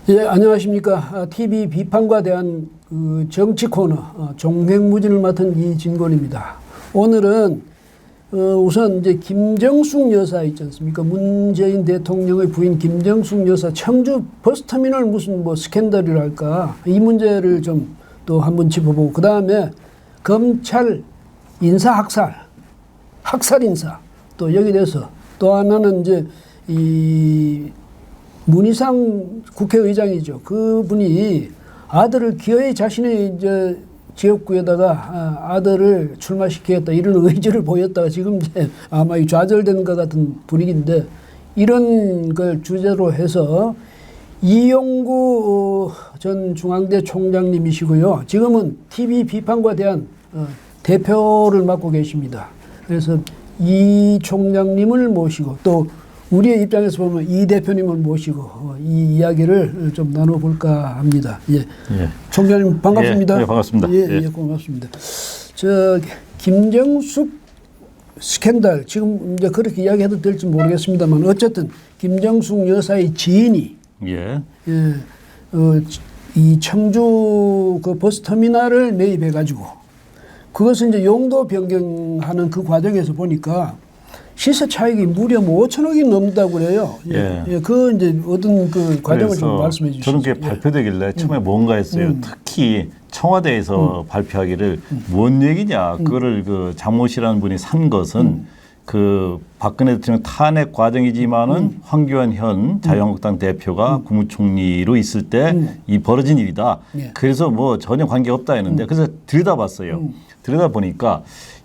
예, 안녕하십니까. TV 비판과 대한 그 정치 코너 종횡무진을 맡은 이진권입니다. 오늘은 우선 이제 김정숙 여사 있지 않습니까? 문재인 대통령의 부인 김정숙 여사 청주 버스터미널 무슨 뭐 스캔들이랄까 이 문제를 좀 또 한번 짚어보고 그 다음에 검찰 인사 학살 인사 또 여기 대해서 또 하나는 이제 이 문희상 국회의장이죠. 그분이 아들을 기어이 자신의 이제 지역구에다가 아들을 출마시키겠다 이런 의지를 보였다가 지금 이제 아마 좌절되는 것 같은 분위기인데 이런 걸 주제로 해서 이용구 전 중앙대 총장님이시고요. 지금은 TV 비판과 대한 대표를 맡고 계십니다. 그래서 이 총장님을 모시고 또 우리의 입장에서 보면 이 대표님을 모시고 이 이야기를 좀 나눠볼까 합니다. 예. 예. 총장님 반갑습니다. 예, 반갑습니다. 예, 고맙습니다. 저 김정숙 스캔들 지금 이제 그렇게 이야기해도 될지 모르겠습니다만 어쨌든 김정숙 여사의 지인이 이 청주 그 버스터미널을 매입해가지고 그것을 이제 용도 변경하는 그 과정에서 보니까 시세 차익이 무려 뭐 5천억이 넘다고 그래요. 그 이제 어떤 그 과정을 좀 말씀해 주시죠. 저는 그게 발표되길래 처음에 뭔가 했어요. 특히 청와대에서 발표하기를 뭔 얘기냐. 그거를 그 장모 씨라는 분이 산 것은 그 박근혜 대통령 탄핵 과정이지만은 황교안 현 자유한국당 대표가 국무총리로 있을 때 이 벌어진 일이다. 그래서 뭐 전혀 관계가 없다 했는데 그래서 들여다봤어요. 들여다보니까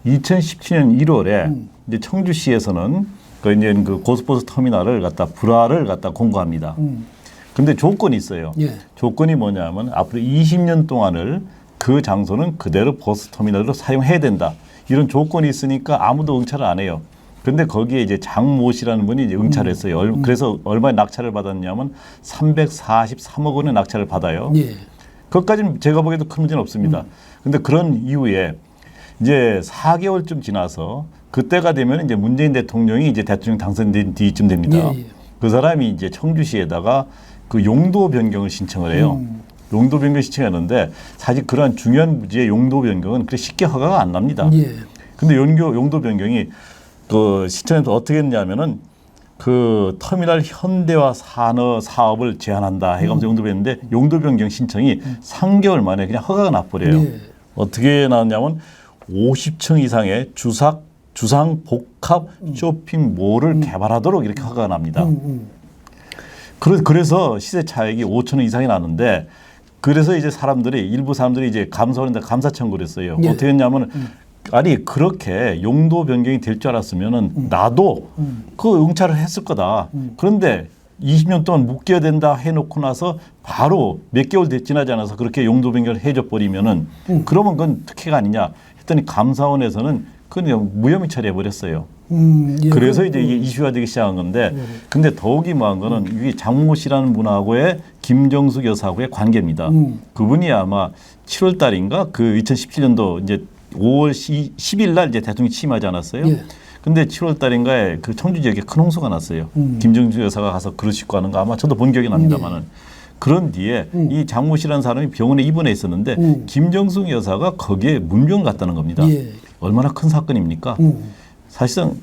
2017년 1월에 이제 청주시에서는 그 이제 그 고속버스 터미널을 갖다 불화를 갖다 공고합니다. 근데 조건이 있어요. 조건이 뭐냐면 앞으로 20년 동안을 그 장소는 그대로 버스 터미널로 사용해야 된다. 이런 조건이 있으니까 아무도 응찰을 안 해요. 근데 거기에 이제 장모 씨라는 분이 이제 응찰을 했어요. 그래서 얼마의 낙찰을 받았냐면 343억 원의 낙찰을 받아요. 그것까지는 제가 보기에도 큰 문제는 없습니다. 근데 그런 이후에 이제 4개월쯤 지나서 그때가 되면 이제 문재인 대통령이 이제 대통령 당선된 뒤쯤 됩니다. 그 사람이 이제 청주시에다가 그 용도 변경을 신청을 해요. 용도 변경 신청했는데 사실 그러한 중요한 부지의 용도 변경은 그렇게 쉽게 허가가 안 납니다. 근데 용도 변경이 그 시청에서 어떻게 했냐면은 그 터미널 현대화 산업 사업을 제한한다 해가면서 용도 변경인데 용도 변경 신청이 3개월 만에 그냥 허가가 나버려요. 어떻게 나왔냐면 50층 이상의 주상 복합 쇼핑몰을 개발하도록 이렇게 허가가 납니다. 그래서 시세 차익이 5천억 이상이 나는데 그래서 이제 일부 사람들이 이제 감사원에다 감사 청구를 했어요. 어떻게 했냐면 아니 그렇게 용도 변경이 될 줄 알았으면은 나도 그 응찰을 했을 거다. 그런데 20년 동안 묶여야 된다 해놓고 나서 바로 몇 개월 지나지 않아서 그렇게 용도 변경을 해줘 버리면은 그러면 그건 특혜가 아니냐 했더니 감사원에서는 그냥 무혐의 처리해 버렸어요. 그래서 이제 이게 이슈가 되기 시작한 건데 근데 더욱 이무한 거는 이게 장모 씨라는 분하고의 김정숙 여사하고의 관계입니다. 그분이 아마 7월 달인가 그 2017년도 이제 5월 10일 날 이제 대통령이 취임하지 않았어요? 근데 7월 달인가에 그 청주 지역에 큰 홍수가 났어요. 김정숙 여사가 가서 그릇 싣고 하는 거 아마 저도 본 기억이 납니다만은. 그런 뒤에 이 장모 씨라는 사람이 병원에 입원해 있었는데 김정숙 여사가 거기에 문병을 갔다는 겁니다. 얼마나 큰 사건입니까? 사실상 우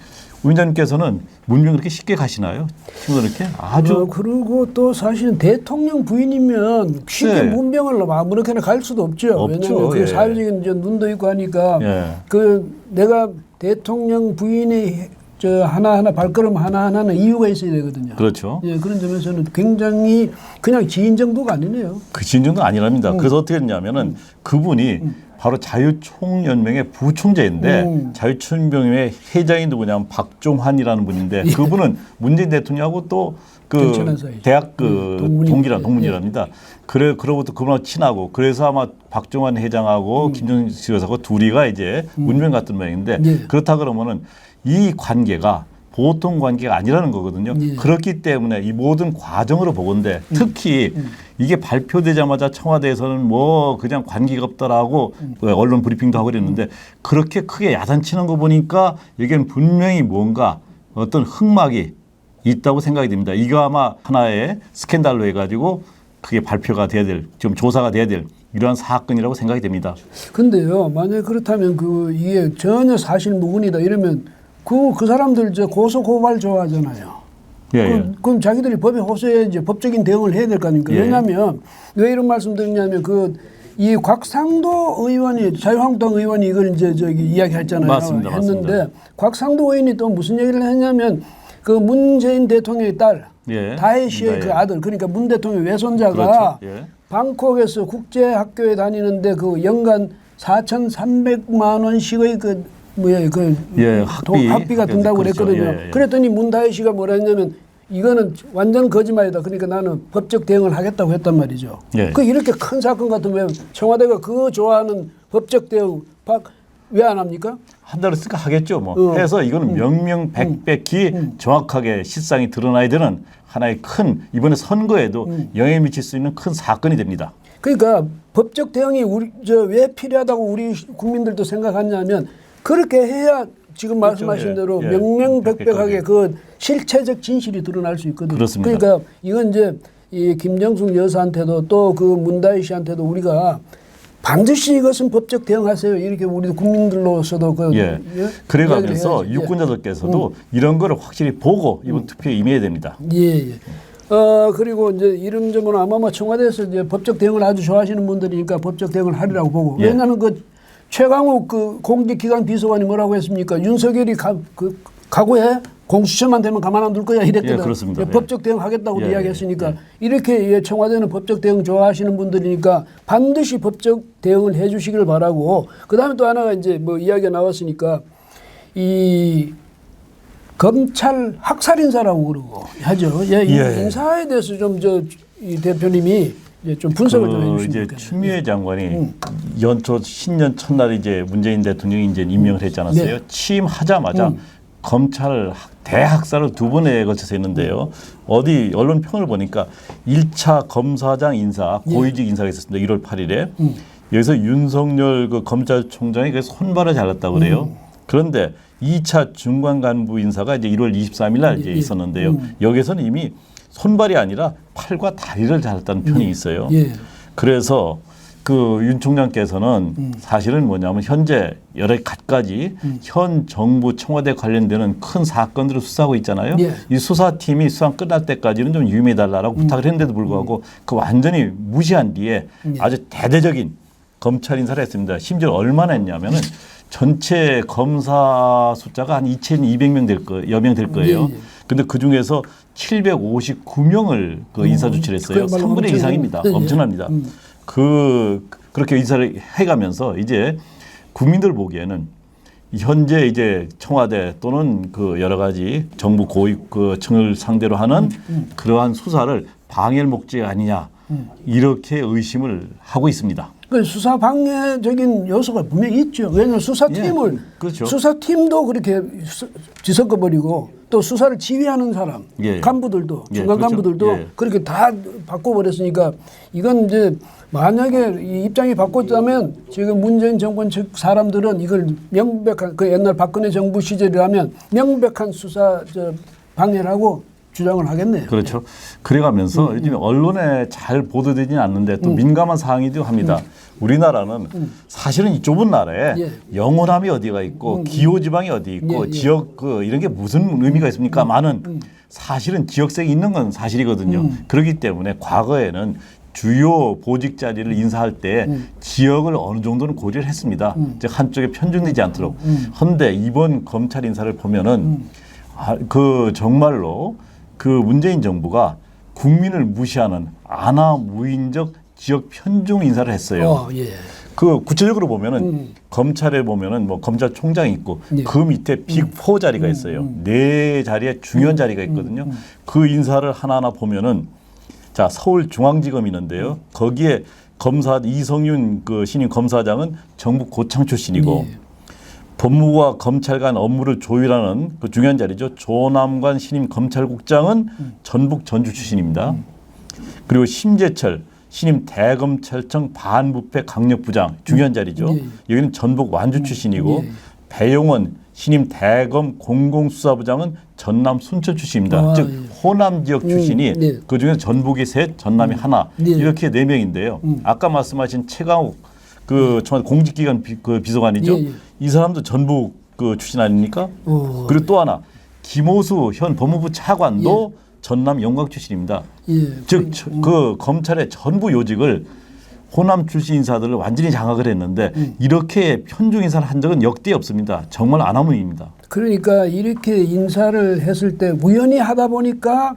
위원장님께서는 문병 그렇게 쉽게 가시나요? 이렇게 아주 그리고 또 사실은 대통령 부인이면 쉽게 문병을 아무렇게나 갈 수도 없죠. 왜냐하면 그 사회적인 이제 눈도 있고 하니까 그 내가 대통령 부인의 저 하나하나 발걸음 하나하나는 이유가 있어야 되거든요. 그렇죠. 그런 점에서는 굉장히 그냥 지인 정도가 아니네요. 그 지인 정도는 아니랍니다. 그래서 어떻게 했냐면은 그분이 바로 자유총연맹의 부총재인데 자유총연맹의 회장이 누구냐면 박종환이라는 분인데 그분은 문재인 대통령하고 또 그 대학 그 동문이랍니다. 그러고부터 그분하고 친하고 그래서 아마 박종환 회장하고 김정숙 여사하고 둘이가 이제 문명 같은 모양인데 그렇다 그러면은 이 관계가 보통 관계가 아니라는 거거든요. 그렇기 때문에 이 모든 과정으로 보건대 특히 이게 발표되자마자 청와대에서는 뭐 그냥 관계가 없다라고 언론 브리핑도 하고 그랬는데 그렇게 크게 야단치는 거 보니까 여기는 분명히 뭔가 어떤 흑막이 있다고 생각이 됩니다. 이거 아마 하나의 스캔들로 해가지고 그게 발표가 돼야 될, 좀 조사가 돼야 될 이러한 사건이라고 생각이 됩니다. 근데요, 만약 그렇다면 이게 전혀 사실 무근이다 이러면 그 사람들 고소 고발 좋아하잖아요. 예, 예. 그럼 자기들이 법에 호소해 이제 법적인 대응을 해야 될 거 아닙니까? 예. 왜냐하면 왜 이런 말씀드리냐면 이 곽상도 의원이 자유한국당 의원이 이걸 이제 이야기했잖아요. 맞습니다, 했는데 맞습니다. 곽상도 의원이 또 무슨 얘기를 했냐면 그 문재인 대통령의 딸 예. 다혜 씨의 다혜. 그 아들 그러니까 문 대통령 외손자가 그렇죠. 예. 방콕에서 국제학교에 다니는데 그 연간 4,300만 원씩의 예, 학비가 든다고 그렇죠. 그랬거든요. 예, 예. 그랬더니 문다혜 씨가 뭐라 했냐면 이거는 완전 거짓말이다. 그러니까 나는 법적 대응을 하겠다고 했단 말이죠. 예. 이렇게 큰 사건 같으면 청와대가 좋아하는 법적 대응 왜 안 합니까? 한다고 했으니까 하겠죠. 뭐 해서 이거는 명명백백히 정확하게 실상이 드러나야 되는 하나의 큰 이번에 선거에도 영향을 미칠 수 있는 큰 사건이 됩니다. 그러니까 법적 대응이 왜 필요하다고 우리 국민들도 생각하냐면 그렇게 해야 지금 말씀하신 대로 예. 명명백백하게 그 실체적 진실이 드러날 수 있거든요. 그렇습니다. 그러니까 이건 이제 이 김정숙 여사한테도 또 그 문다희 씨한테도 우리가 반드시 이것은 법적 대응하세요. 이렇게 우리 국민들로서도 예. 그래가면서 유권자들께서도 이런 거를 확실히 보고 이번 투표에 임해야 됩니다. 예. 그리고 이제 이름저문 아마 청와대에서 이제 법적 대응을 아주 좋아하시는 분들이니까 법적 대응을 하리라고 보고. 예. 왜냐하면 최강욱 공직기관 비서관이 뭐라고 했습니까? 윤석열이 각오해 공수처만 되면 가만 안 둘 거야 이랬거든. 예, 그렇습니다. 법적 대응하겠다고 이야기했으니까 예. 이렇게 청와대는 법적 대응 좋아하시는 분들이니까 반드시 법적 대응을 해주시길 바라고. 그다음에 또 하나가 이제 이야기가 나왔으니까 이 검찰 학살 인사라고 그러고 하죠. 이 인사에 대해서 좀 이 대표님이 이제 좀 분석을 좀 해주시면 이제 좋겠네요. 추미애 장관이 연초 신년 첫날 이제 문재인 대통령이 이제 임명을 했지 않았어요. 네. 취임하자마자 검찰 대학살을 2번에 걸쳐서 했는데요. 어디 언론 평을 보니까 1차 검사장 인사 고위직 인사가 있었습니다. 1월 8일에 여기서 윤석열 검찰총장이 그 손발을 잘랐다고 그래요. 그런데 2차 중간 간부 인사가 이제 1월 23일 날 이제 있었는데요. 여기서는 이미 손발이 아니라 팔과 다리를 잘랐다는 편이 있어요. 그래서 윤 총장께서는 사실은 뭐냐면 현재 여러 가지 현 정부 청와대 관련되는 큰 사건들을 수사하고 있잖아요. 이 수사팀이 수사 끝날 때까지는 좀 유임해달라고 부탁을 했는데도 불구하고 그 완전히 무시한 뒤에 아주 대대적인 검찰 인사를 했습니다. 심지어 얼마나 했냐면은 전체 검사 숫자가 한 2,200명 여명 될 거예요. 근데 그 중에서 759명을 인사 조치를 했어요. 3분의 1 이상입니다. 엄청납니다. 그렇게 인사를 해가면서 이제 국민들 보기에는 현재 이제 청와대 또는 여러 가지 정부 고위층을 상대로 하는 그러한 수사를 방해할 목적이 아니냐 이렇게 의심을 하고 있습니다. 수사 방해적인 요소가 분명히 있죠. 왜냐하면 수사팀을 그렇죠. 수사팀도 그렇게 뒤섞어버리고 또 수사를 지휘하는 사람 간부들도 중간 그렇죠. 간부들도 그렇게 다 바꿔버렸으니까 이건 이제 만약에 이 입장이 바꿨다면 지금 문재인 정권 측 사람들은 이걸 명백한 옛날 박근혜 정부 시절이라면 명백한 수사 방해를 하고 주장을 하겠네요. 그렇죠. 그래가면서 요즘 언론에 잘 보도되지는 않는데 또 민감한 사항이기도 합니다. 우리나라는 사실은 이 좁은 나라에 영호남이 어디가 있고 기호지방이 어디 있고 지역 이런 게 무슨 의미가 있습니까? 많은 사실은 지역색이 있는 건 사실이거든요. 그렇기 때문에 과거에는 주요 보직 자리를 인사할 때 지역을 어느 정도는 고려를 했습니다. 즉 한쪽에 편중되지 않도록. 그런데 이번 검찰 인사를 보면은 정말로 문재인 정부가 국민을 무시하는 아나무인적 지역 편중 인사를 했어요. 구체적으로 보면은 검찰에 보면은 검찰총장이 있고 그 밑에 빅4 자리가 있어요. 4자리에 중요한 자리가 있거든요. 그 인사를 하나하나 보면은 서울중앙지검이 있는데요. 거기에 이성윤 신임 검사장은 정부 고창 출신이고 법무부와 검찰 간 업무를 조율하는 중요한 자리죠. 조남관 신임 검찰국장은 전북 전주 출신입니다. 그리고 심재철 신임 대검찰청 반부패 강력부장 중요한 자리죠. 여기는 전북 완주 출신이고 배용원 신임 대검 공공수사부장은 전남 순천 출신입니다. 아, 즉 예. 호남 지역 출신이 네. 그중에 전북이 셋, 전남이 하나 네. 이렇게 4명인데요. 아까 말씀하신 최강욱 그 청와대 공직기관 그 비서관이죠. 예, 예. 이 사람도 전북 그 출신 아닙니까? 그리고 또 하나 김호수 현 법무부 차관도 전남 영광 출신입니다. 예. 즉 그 검찰의 전부 요직을 호남 출신 인사들을 완전히 장악을 했는데 이렇게 편중 인사를 한 적은 역대 없습니다. 정말 아나무인입니다. 그러니까 이렇게 인사를 했을 때 우연히 하다 보니까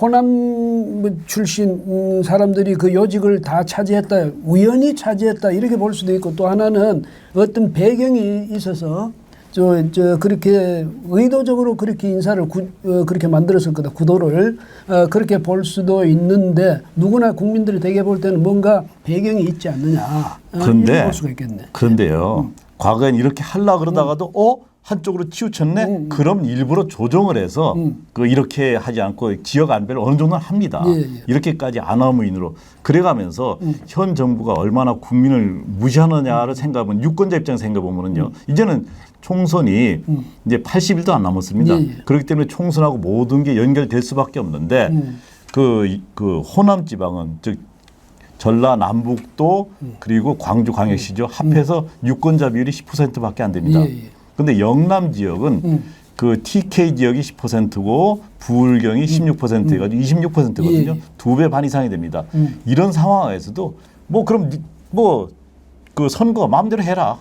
호남 출신 사람들이 그 요직을 다 차지했다, 우연히 차지했다 이렇게 볼 수도 있고, 또 하나는 어떤 배경이 있어서 그렇게 의도적으로 그렇게 인사를 그렇게 만들었을 거다, 구도를 그렇게 볼 수도 있는데, 누구나 국민들이 되게 볼 때는 뭔가 배경이 있지 않느냐, 이렇게 볼 수가 있겠네. 그런데요, 과거엔 이렇게 하려 그러다가도 한쪽으로 치우쳤네. 그럼 일부러 조정을 해서 그 이렇게 하지 않고 지역 안배를 어느 정도는 합니다. 예, 예. 이렇게까지 아나무인으로 그래가면서 현 정부가 얼마나 국민을 무시하느냐를 생각하면, 유권자 입장 생각해보면요, 이제는 총선이 이제 80일도 안 남았습니다. 예, 예. 그렇기 때문에 총선하고 모든 게 연결될 수밖에 없는데 그 호남 지방은, 즉 전라 남북도 그리고 광주 광역시죠, 합해서 유권자 비율이 10%밖에 안 됩니다. 예, 예. 근데 영남 지역은 그 TK 지역이 10%고 부울경이 16% 해가지고 26%거든요. 예. 2배 반 이상이 됩니다. 이런 상황에서도 뭐 그럼 뭐 그 선거 마음대로 해라.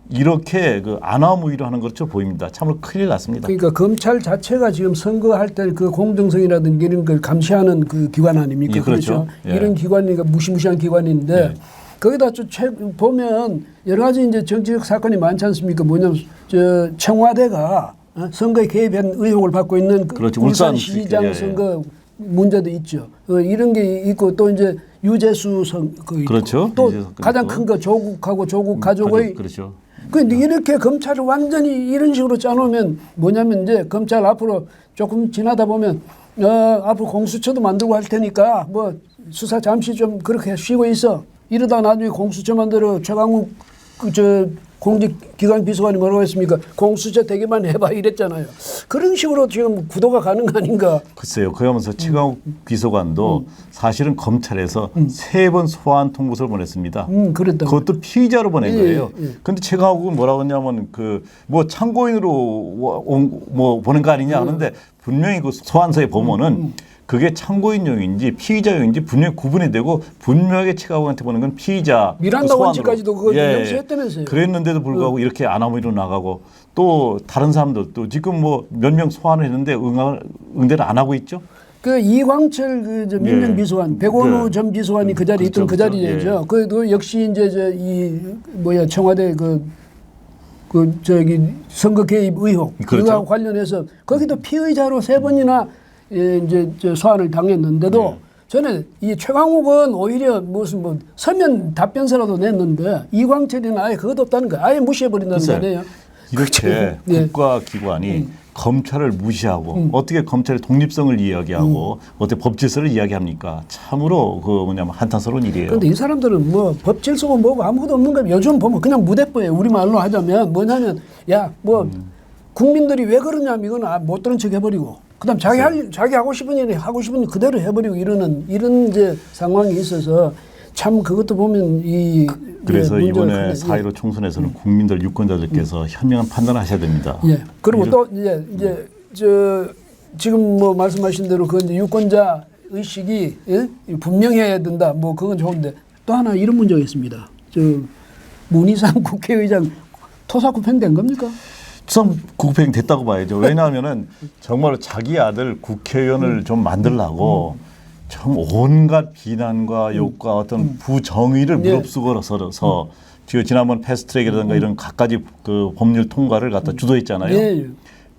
이렇게 그 아나무위로 하는 것처럼 보입니다. 참으로 큰일 났습니다. 그러니까 검찰 자체가 지금 선거할 때 그 공정성이라든지 이런 걸 감시하는 그 기관 아닙니까? 예, 그렇죠. 예. 이런 기관이니까 무시무시한 기관인데, 예. 거기다 보면 여러 가지 이제 정치적 사건이 많지 않습니까? 뭐냐면 청와대가 선거에 개입한 의혹을 받고 있는 그렇죠. 울산시장 예, 예. 선거 문제도 있죠. 이런 게 있고, 또 이제 유재수 선거 있고, 그렇죠. 또 유재수 가장 있고. 큰 거 조국하고 조국 가족의 그렇죠. 근데 이렇게 검찰을 완전히 이런 식으로 짜놓으면 뭐냐면, 이제 검찰 앞으로 조금 지나다 보면 앞으로 공수처도 만들고 할 테니까 뭐 수사 잠시 좀 그렇게 쉬고 있어. 이러다 나중에 공수처 만들어 최강욱 공직기관 비서관이 뭐라고 했습니까? 공수처 되기만 해봐 이랬잖아요. 그런 식으로 지금 구도가 가는 거 아닌가? 글쎄요. 그러면서 최강욱 비서관도 사실은 검찰에서 3번 소환 통보서를 보냈습니다. 그랬다고. 그것도 피의자로 보낸 거예요. 예. 근데 최강욱은 뭐라고 했냐면 그 뭐 참고인으로 뭐 보낸 거 아니냐 하는데, 분명히 그 소환서에 보면은 그게 참고인용인지 피의자용인지 분명히 구분이 되고, 분명하게 최강욱한테 보낸 건 피의자 미란다 소환으로. 원칙까지도 그거 명시했다면서요. 그랬는데도 불구하고 이렇게 아나무위로 나가고, 또 다른 사람들도 지금 뭐 몇 명 소환을 했는데 응대를 안 하고 있죠. 그 이광철 민정비서관, 백원우 전 비서관이 그 자리에 있던 그 자리죠. 그 역시 이제 청와대 선거 개입 의혹, 그렇죠. 그거와 관련해서 거기도 피의자로 3번이나 이제 소환을 당했는데도, 저는 이 최강욱은 오히려 무슨 서면 답변서라도 냈는데, 이광철이는 아예 그것도 없다는 거예요. 아예 무시해버린다는 거 아니에요. 이렇게 예. 국가기관이 검찰을 무시하고 어떻게 검찰의 독립성을 이야기하고 어떻게 법질서를 이야기합니까? 참으로 뭐냐면 한탄스러운 일이에요. 그런데 이 사람들은 뭐 법질서고 뭐고 아무것도 없는 거예요. 요즘 보면 그냥 무대뽀예요. 우리말로 하자면 뭐냐면, 국민들이 왜 그러냐면 이건 못 들은 척 해버리고, 그다음 자기 하고 싶은 일 그대로 해버리고 이런 이제 상황이 있어서, 참 그것도 보면 그래서 이번에 4.15 총선에서는 국민들 유권자들께서 현명한 판단을 하셔야 됩니다. 예. 그리고 또 이제 지금 뭐 말씀하신 대로 그 이제 유권자 의식이 분명해야 된다. 뭐 그건 좋은데, 또 하나 이런 문제가 있습니다. 문희상 국회의장 토사구팽된 겁니까? 참 국회의원 됐다고 봐야죠. 왜냐하면은 정말 자기 아들 국회의원을 좀 만들라고 참 온갖 비난과 욕과 어떤 부정의를 무릅쓰고서 지난번 패스트트랙이라든가 이런 갖가지 그 법률 통과를 갖다 주도했잖아요. 예.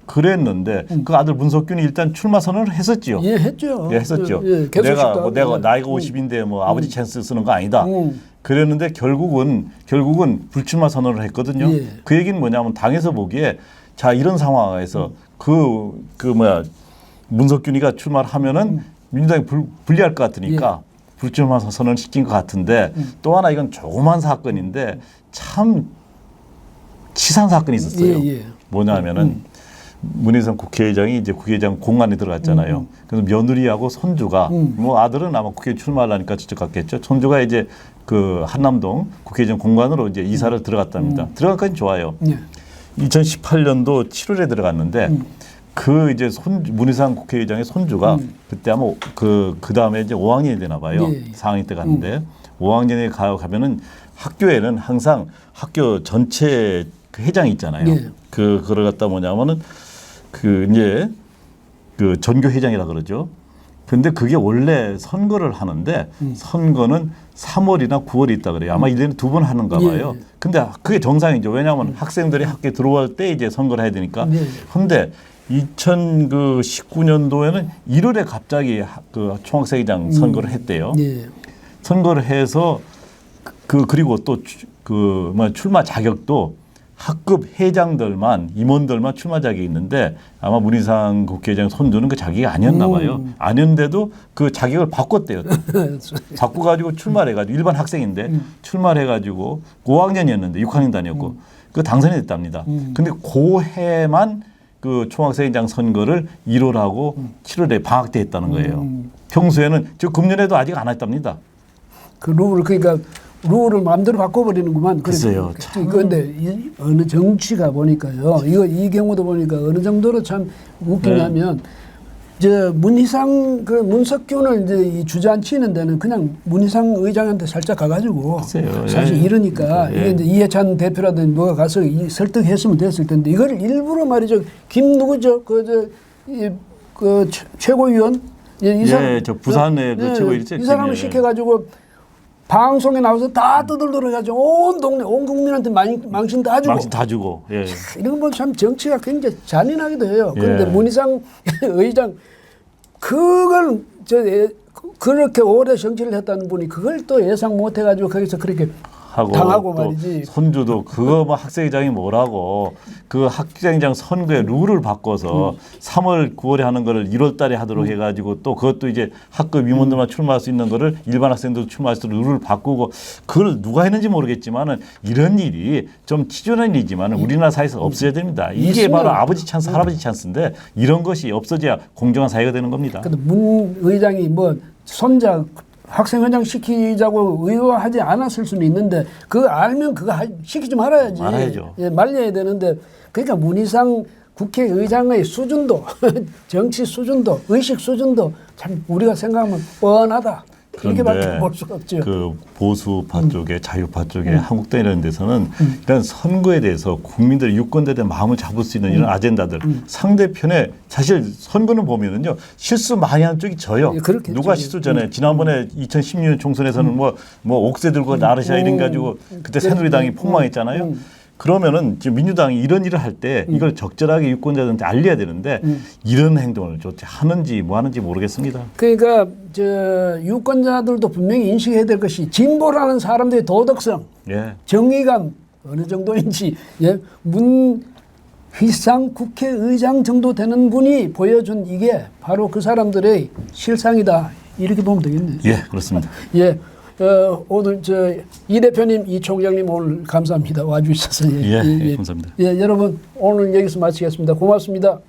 그랬는데 그 아들 문석균이 일단 출마 선언을 했었지요. 예, 했죠. 예, 했었죠. 내가 나이가 50인데 뭐 아버지 찬스 쓰는 거 아니다. 그랬는데 결국은 불출마 선언을 했거든요. 예. 그 얘기는 뭐냐면 당에서 보기에 자 이런 상황에서 문석균이가 출마를 하면은 민주당이 불리할 것 같으니까 불출마 선언을 시킨 것 같은데, 또 하나 이건 조그만 사건인데 참 치사한 사건이 있었어요. 뭐냐면은 문희상 국회의장이 이제 국회의장 공간에 들어갔잖아요. 그래서 며느리하고 손주가 뭐 아들은 아마 국회에 출마하려니까 저쪽 갔겠죠. 손주가 이제 그 한남동 국회의장 공간으로 이제 이사를 들어갔답니다. 들어가까지 좋아요. 예. 2018년도 7월에 들어갔는데 그 이제 문희상 국회의장의 손주가 그때 아마 그 다음에 이제 5학년이 되나 봐요. 예. 4학년 때 갔는데 5학년에 가면은 학교에는 항상 학교 전체 그 회장이 있잖아요. 예. 그걸 갖다 뭐냐면은 그 이제 그 전교 회장이라 그러죠. 근데 그게 원래 선거를 하는데 선거는 3월이나 9월이 있다 그래요. 아마 1년에 2번 하는가 봐요. 예. 근데 그게 정상이죠. 왜냐하면 학생들이 학교에 들어올 때 이제 선거를 해야 되니까. 예. 근데 2019년도에는 1월에 갑자기 그 총학생회장 선거를 했대요. 예. 선거를 해서 그리고 또 그 뭐 출마 자격도 학급 회장들만 임원들만 출마 자격이 있는데 아마 문희상 국회의장 손주는 그 자격이 아니었나 봐요. 아니었는데도 그 자격을 바꿨대요. 바꿔가지고 출마를 해가지고 일반 학생인데 출마를 해가지고 5학년이었는데 6학년도 아니었고 그 당선이 됐답니다. 근데 그 해만 그 총학생회장 선거를 1월하고 7월에 방학 때 했다는 거예요. 평소에는 저 금년에도 아직 안 했답니다. 그 룰을 그러니까 룰을 마음대로 바꿔버리는구만. 글쎄요. 그런데 어느 정치가 보니까요. 이 경우도 보니까 어느 정도로 참 웃기냐면 저 문희상 그 문석균을 이제 이 주저앉히는 데는 그냥 문희상 의장한테 살짝 가가지고 글쎄요. 사실 이러니까 예. 이게 이제 이해찬 대표라든지 누가 가서 설득했으면 됐을 텐데 이걸 일부러 말이죠. 김 누구죠? 그 최고위원 이 사람 저 부산의 그 최고위원 이 사람을 예. 시켜가지고. 방송에 나와서 다 떠들어가지고 온 동네 온 국민한테 망신 다 주고 망신 다 주고 예. 이런 건 참 정치가 굉장히 잔인하기도 해요. 그런데 예. 문희상 의장 그걸 그렇게 오래 정치를 했다는 분이 그걸 또 예상 못 해가지고 거기서 그렇게 하고 당하고 또 말이지. 손주도 그거 뭐 학생회장이 뭐라고 그 학생회장 선거의 룰을 바꿔서 3월 9월에 하는 거를 1월 달에 하도록 해가지고 또 그것도 이제 학급 임원들만 출마할 수 있는 거를 일반 학생들도 출마할 수 있는 룰을 바꾸고 그걸 누가 했는지 모르겠지만은 이런 일이 좀 치졸한 일이지만은 우리나라 사회에서 없어야 됩니다. 이게 바로 아버지 찬스 할아버지 찬스인데 이런 것이 없어져야 공정한 사회가 되는 겁니다. 근데 문 의장이 뭐 손자 학생회장 시키자고 의도하지 않았을 수는 있는데 그거 알면 그거 시키지 말아야지. 말아야죠. 예, 말려야 되는데 그러니까 문희상 국회의장의 수준도 정치 수준도 의식 수준도 참 우리가 생각하면 뻔하다. 이렇게밖에 볼 수가 없죠. 그 보수파 쪽에 자유파 쪽에 한국당 이런 데서는 일단 선거에 대해서 국민들 유권자에 대한 마음을 잡을 수 있는 이런 아젠다들 상대편에 사실 선거는 보면은요 실수 많이 하는 쪽이 져요. 예, 그렇겠죠. 누가 실수 전에 지난번에 2016년 총선에서는 뭐 옥새 들고 나르샤 이런 가지고 그때 새누리당이 폭망했잖아요. 그러면은 지금 민주당이 이런 일을 할 때 이걸 적절하게 유권자들한테 알려야 되는데 이런 행동을 도대체 하는지 뭐 하는지 모르겠습니다. 그러니까 저 유권자들도 분명히 인식해야 될 것이 진보라는 사람들의 도덕성, 예. 정의감 어느 정도인지 문희상 국회의장 정도 되는 분이 보여준 이게 바로 그 사람들의 실상이다. 이렇게 보면 되겠네요. 예, 그렇습니다. 예. 오늘 이 대표님, 이 총장님 오늘 감사합니다. 와주셔서. 예, 감사합니다. 예, 여러분 오늘 여기서 마치겠습니다. 고맙습니다.